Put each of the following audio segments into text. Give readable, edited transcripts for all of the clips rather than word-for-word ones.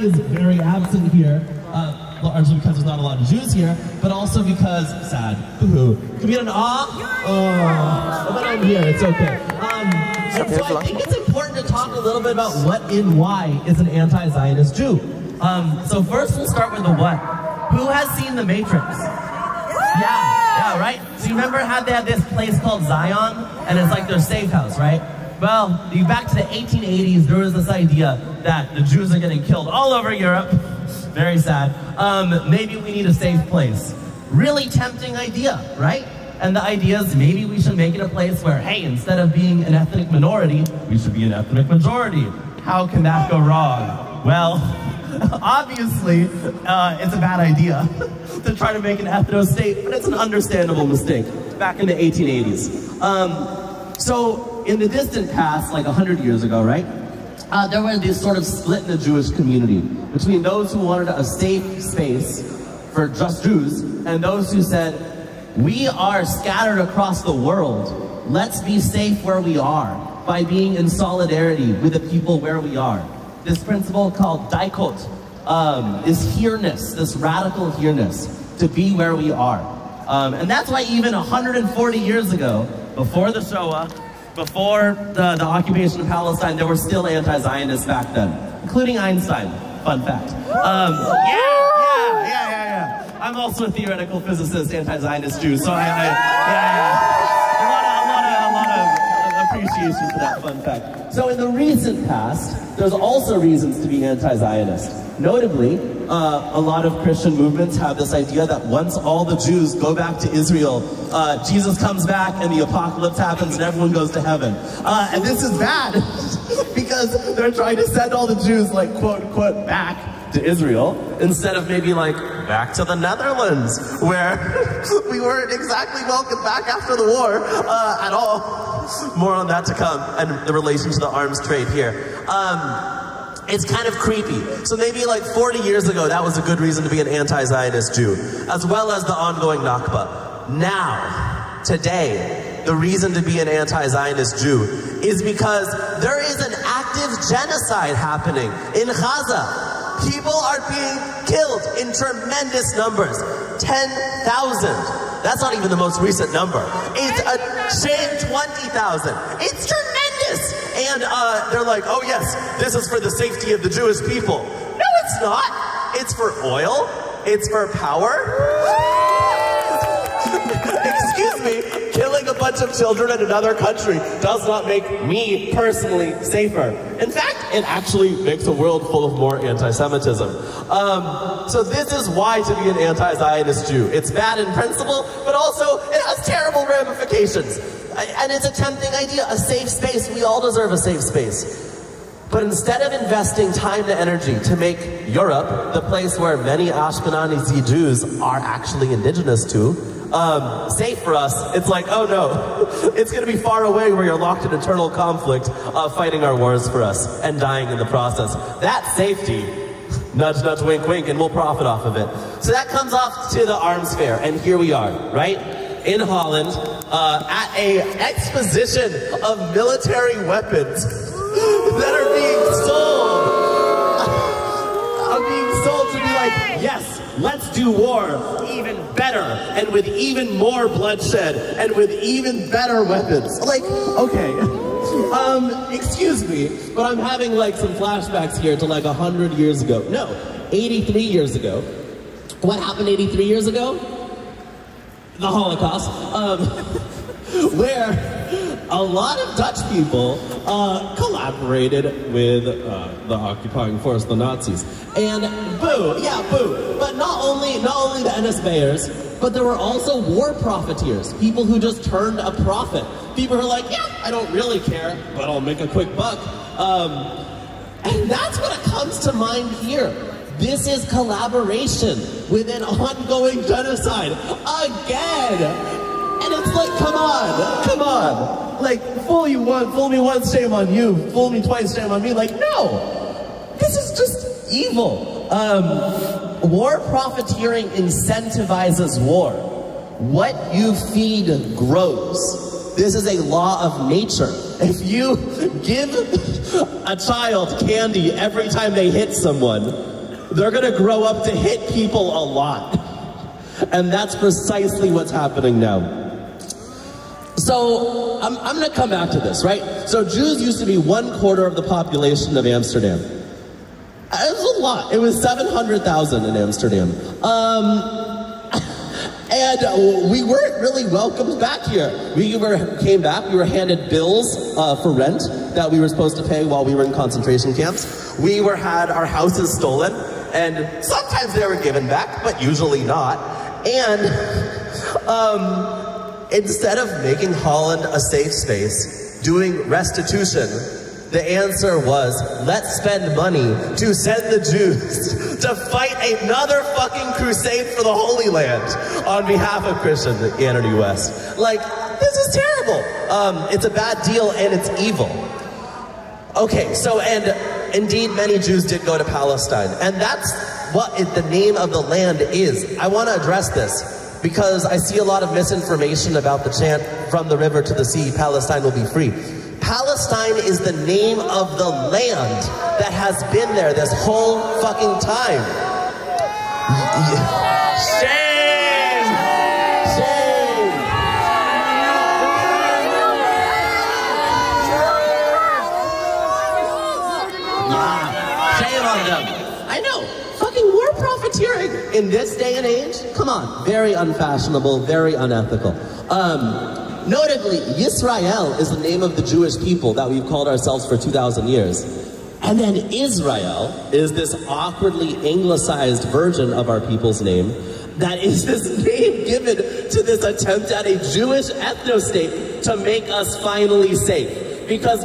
family is very absent here, largely because there's not a lot of Jews here, but also because, sad, boo-hoo. Can we get an ah? Oh, but I'm here, it's okay. And so I think it's important to talk a little bit about what and why is an anti-Zionist Jew. So first we'll start with the what. Who has seen The Matrix? Yeah, right? So you remember how they had this place called Zion? And it's like their safe house, right? Well, back to the 1880s, there was this idea that the Jews are getting killed all over Europe. Very sad. Maybe we need a safe place. Really tempting idea, right? And the idea is maybe we should make it a place where, hey, instead of being an ethnic minority, we should be an ethnic majority. How can that go wrong? Well, obviously, it's a bad idea to try to make an ethno-state, but it's an understandable mistake back in the 1880s. So in the distant past, like 100 years ago, right, there was this sort of split in the Jewish community between those who wanted a safe space for just Jews and those who said, we are scattered across the world. Let's be safe where we are by being in solidarity with the people where we are. This principle called daikot is here-ness, this radical here-ness, to be where we are. And that's why even 140 years ago, before the Shoah, before the occupation of Palestine, there were still anti-Zionists back then, including Einstein, fun fact. Yeah. I'm also a theoretical physicist, anti-Zionist Jew, so a lot of appreciation for that fun fact. So in the recent past, there's also reasons to be anti-Zionist. Notably, a lot of Christian movements have this idea that once all the Jews go back to Israel, Jesus comes back and the apocalypse happens and everyone goes to heaven. And this is bad because they're trying to send all the Jews, like, quote unquote, back to Israel, instead of maybe like back to the Netherlands, where we weren't exactly welcomed back after the war at all. More on that to come, and the relation to the arms trade here. It's kind of creepy. So maybe like 40 years ago, that was a good reason to be an anti-Zionist Jew, as well as the ongoing Nakba. Now, today, the reason to be an anti-Zionist Jew is because there is an active genocide happening in Gaza. People are being killed in tremendous numbers. 10,000. That's not even the most recent number. It's a shame 20,000. It's tremendous. And they're like, oh yes, this is for the safety of the Jewish people. No, it's not. It's for oil. It's for power. Excuse me, killing a bunch of children in another country does not make me personally safer. In fact, it actually makes a world full of more anti-Semitism. So this is why to be an anti-Zionist Jew. It's bad in principle, but also it has terrible ramifications. And it's a tempting idea, a safe space. We all deserve a safe space. But instead of investing time and energy to make Europe the place where many Ashkenazi Jews are actually indigenous to, safe for us, it's like, oh no, it's going to be far away where you're locked in eternal conflict, fighting our wars for us and dying in the process. That safety, nudge, nudge, wink, wink, and we'll profit off of it. So that comes off to the arms fair, and here we are, right? In Holland, at a exposition of military weapons that are being sold to be like, yes, let's do war even better and with even more bloodshed and with even better weapons. Like, okay, excuse me, but I'm having like some flashbacks here to like 100 years ago. No, 83 years ago. What happened 83 years ago? The Holocaust, where a lot of Dutch people collaborated with the occupying force, the Nazis. And boo, yeah, boo. But not only the NSBers, but there were also war profiteers, people who just turned a profit. People who are like, yeah, I don't really care, but I'll make a quick buck. And that's what comes to mind here. This is collaboration with an ongoing genocide again. And it's like, come on. Like, fool me once, shame on you. Fool me twice, shame on me. Like, no, this is just evil. War profiteering incentivizes war. What you feed grows. This is a law of nature. If you give a child candy every time they hit someone, They're gonna grow up to hit people a lot. And that's precisely what's happening now. So, I'm gonna come back to this, right? So Jews used to be 1/4 of the population of Amsterdam. It was a lot. It was 700,000 in Amsterdam. And we weren't really welcomed back here. We came back, we were handed bills for rent that we were supposed to pay while we were in concentration camps. We had our houses stolen, and sometimes they were given back, but usually not. And instead of making Holland a safe space, doing restitution, the answer was, let's spend money to send the Jews to fight another fucking crusade for the Holy Land on behalf of Christianity West. Like, this is terrible. It's a bad deal and it's evil. Okay, so, and indeed many Jews did go to Palestine, and that's what the name of the land is. I want to address this because I see a lot of misinformation about the chant, from the river to the sea, Palestine will be free. Palestine is the name of the land that has been there this whole fucking time. Shame! Shame! Shame on them. I know. Fucking war profiteering in this day and age? Come on. Very unfashionable, very unethical. Notably, Yisrael is the name of the Jewish people that we've called ourselves for 2,000 years. And then Israel is this awkwardly anglicized version of our people's name that is this name given to this attempt at a Jewish ethno-state to make us finally safe. Because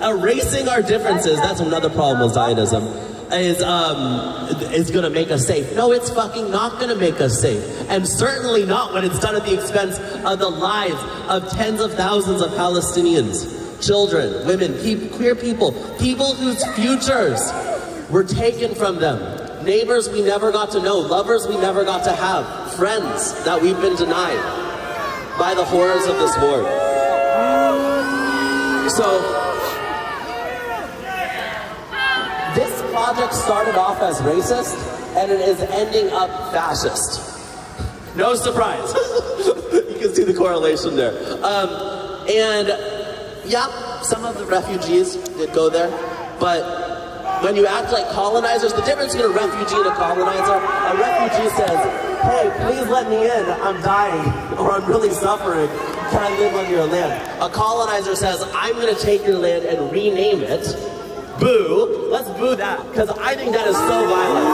erasing our differences, that's another problem with Zionism, is gonna make us safe. No, it's fucking not gonna make us safe. And certainly not when it's done at the expense of the lives of tens of thousands of Palestinians, children, women, queer people, people whose futures were taken from them. Neighbors we never got to know, lovers we never got to have, friends that we've been denied by the horrors of this war. So, this project started off as racist, and it is ending up fascist. No surprise. You can see the correlation there. And yeah, some of the refugees did go there, but when you act like colonizers, the difference between a refugee and a colonizer, a refugee says, hey, please let me in, I'm dying, or I'm really suffering, can I live on your land? A colonizer says, I'm gonna take your land and rename it. Boo, let's boo that, because I think that is so violent.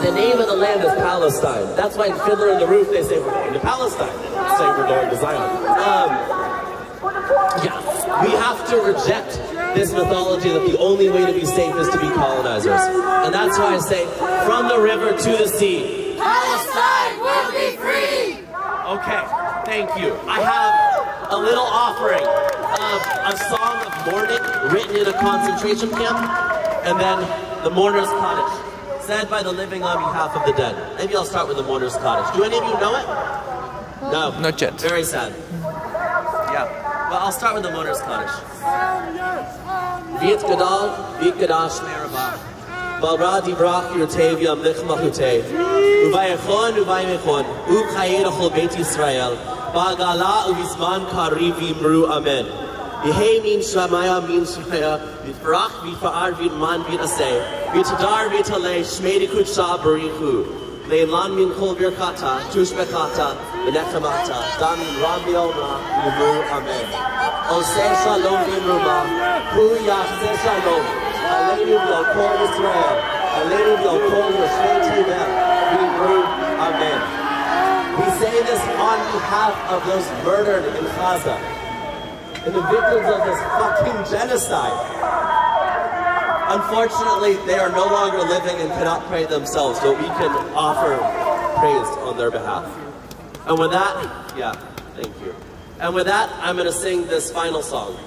The name of the land is Palestine. That's why in Fiddler in the Roof they say we're going to Palestine. They don't say we're going to Zion. Yeah, we have to reject this mythology that the only way to be safe is to be colonizers. And that's why I say, from the river to the sea, Palestine will be free! Okay, thank you. I have a little offering of a song of mourning written in a concentration camp, and then the mourner's cottage, said by the living on behalf of the dead. Maybe I'll start with the mourner's cottage. Do any of you know it? No. Not yet. Very sad. Yeah. Well, I'll start with the mourner's cottage. Vit gadal, vit gadash merabah. Balra dibrach yurtev yamlich machuteh. Uvayechon, uvayechon. Uchayirachol Beit Yisrael. Bagala uvisman kariv yimru amen. Yehay min shramaya min shmaya. Vitrach vitra'ar vitman vitaseh. Vitadar vitaleh shmei kutsha barichu. Leilan min kol birkata, tushbekata, benechamata, damin rami olma, yimru amen. Oseh shalom vimruma, hu yachzeh shalom. Aleinu v'lo kol Yisrael, Aleinu v'lo kol Yoshvei Tiveh, yimru amen. We say this on behalf of those murdered in Gaza, and the victims of this fucking genocide. Unfortunately, they are no longer living and cannot pray themselves, but we can offer praise on their behalf. And with that, yeah, thank you. And with that, I'm going to sing this final song.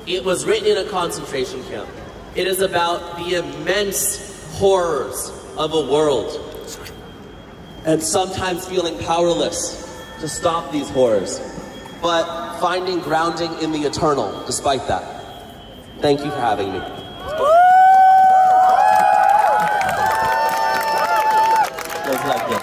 It was written in a concentration camp. It is about the immense horrors of a world, and sometimes feeling powerless to stop these horrors, but finding grounding in the eternal despite that. Thank you for having me. goes like this.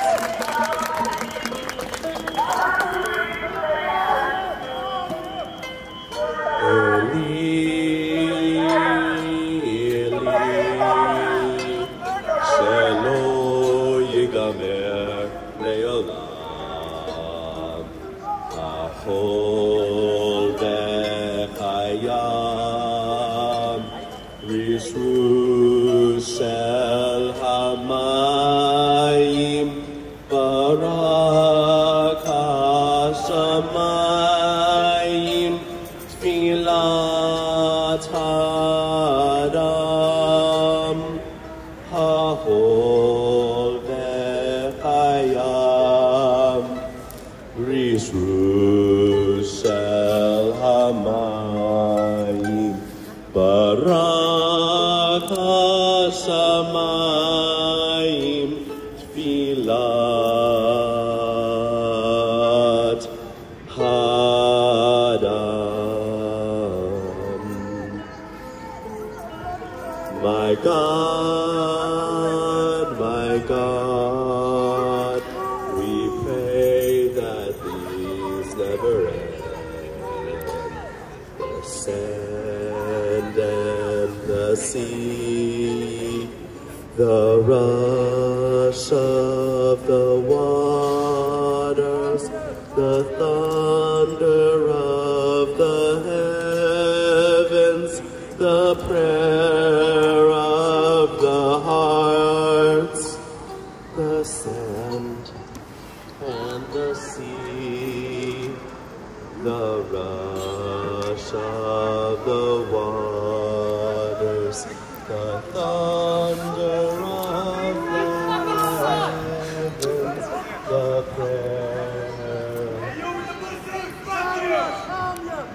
My God, we pray that these never end. The sand and the sea, the rush of the waters, the thunder of the heavens, the prayer of the hearts, the sand and the sea, the rush of the waters, the thunder of the heavens, the prayer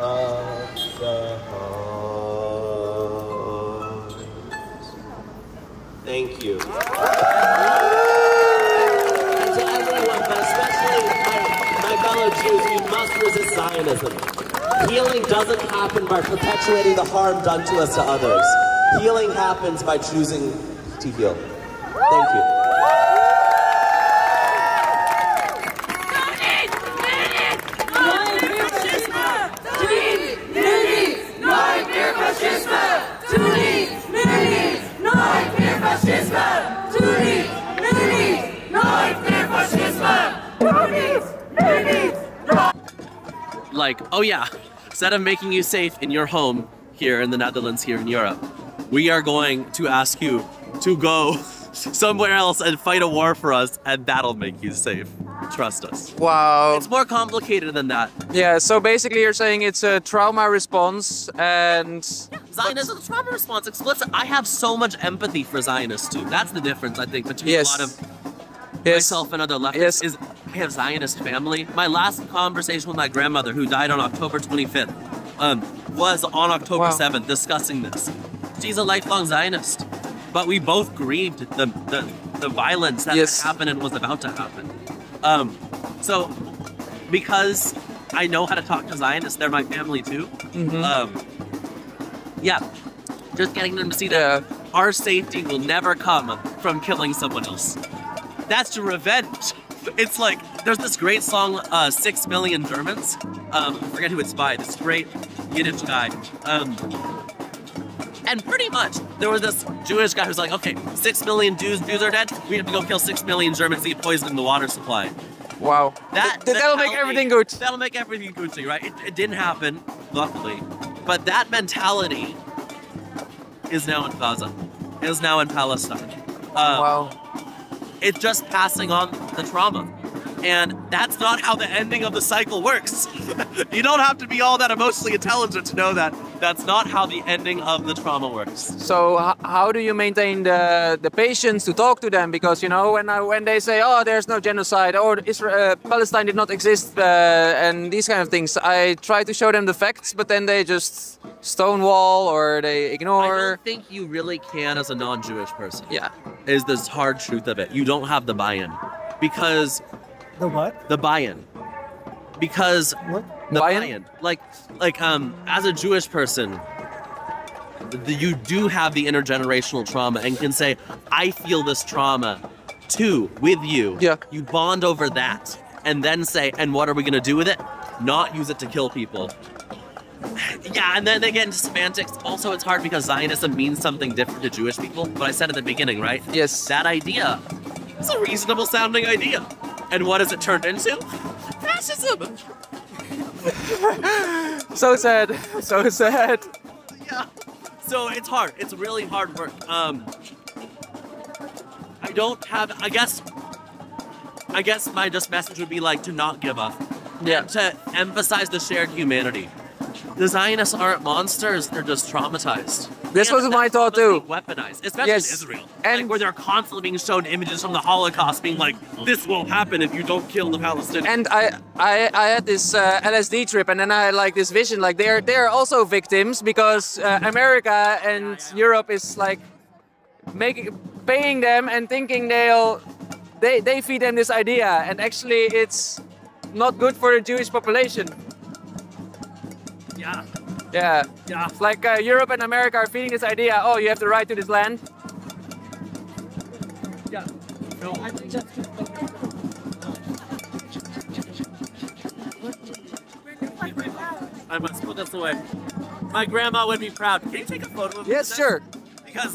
of the heart. Thank you. And to everyone, but especially my fellow Jews, we must resist Zionism. Healing doesn't happen by perpetuating the harm done to us to others. Healing happens by choosing to heal. Thank you. Like, oh yeah, instead of making you safe in your home here in the Netherlands, here in Europe, we are going to ask you to go somewhere else and fight a war for us, and that'll make you safe. Trust us. Wow. It's more complicated than that. Yeah, so basically you're saying it's a trauma response and... Zionism is a trauma response, explicit. I have so much empathy for Zionists too. That's the difference, I think, between a lot of myself and other leftists is I have Zionist family. My last conversation with my grandmother, who died on October 25th, was on October 7th discussing this. She's a lifelong Zionist, but we both grieved the violence that had happened and was about to happen. So because I know how to talk to Zionists, they're my family too. Yeah, just getting them to see that our safety will never come from killing someone else. That's revenge. It's like, there's this great song, 6 Million Germans. I forget who it's by, this great Yiddish guy. And pretty much, there was this Jewish guy who's like, okay, 6 million Jews are dead, we have to go kill 6 million Germans to get poisoned in the water supply. Wow. That'll make everything good. That'll make everything good to you, right? It didn't happen, luckily. But that mentality is now in Gaza, is now in Palestine. Wow. It's just passing on the trauma. And that's not how the ending of the cycle works. You don't have to be all that emotionally intelligent to know that that's not how the ending of the trauma works. So how do you maintain the patience to talk to them? Because, you know, when they say, oh, there's no genocide, or Palestine did not exist, and these kind of things, I try to show them the facts, but then they just stonewall or they ignore. I don't think you really can as a non-Jewish person. Yeah. Is the hard truth of it. You don't have the buy-in. Because... The what? The buy-in. Because... What? The buy-in. Like, as a Jewish person, you do have the intergenerational trauma and can say, I feel this trauma two with you. Yeah. You bond over that, and then say, and what are we gonna do with it? Not use it to kill people. Yeah, and then they get into semantics. Also, it's hard because Zionism means something different to Jewish people. But I said at the beginning, right? Yes. That idea is a reasonable sounding idea. And what has it turned into? Fascism! So sad. So sad. Yeah. So it's hard. It's really hard work. I don't have, I guess my just message would be like to not give up. Yeah. And to emphasize the shared humanity. The Zionists aren't monsters, they're just traumatized. This was my thought too. Weaponized, especially in Israel. And like, where they're constantly being shown images from the Holocaust being like, this will happen if you don't kill the Palestinians. And I had this LSD trip, and then I had like this vision, like they're also victims because America and Europe is like paying them and thinking they feed them this idea, and actually it's not good for the Jewish population. Yeah. Yeah. Yeah. It's like Europe and America are feeding this idea, oh, you have the right to this land. Yeah. No, I think that's I must put this away. My grandma would be proud. Can you take a photo of me? Yes, sure. Because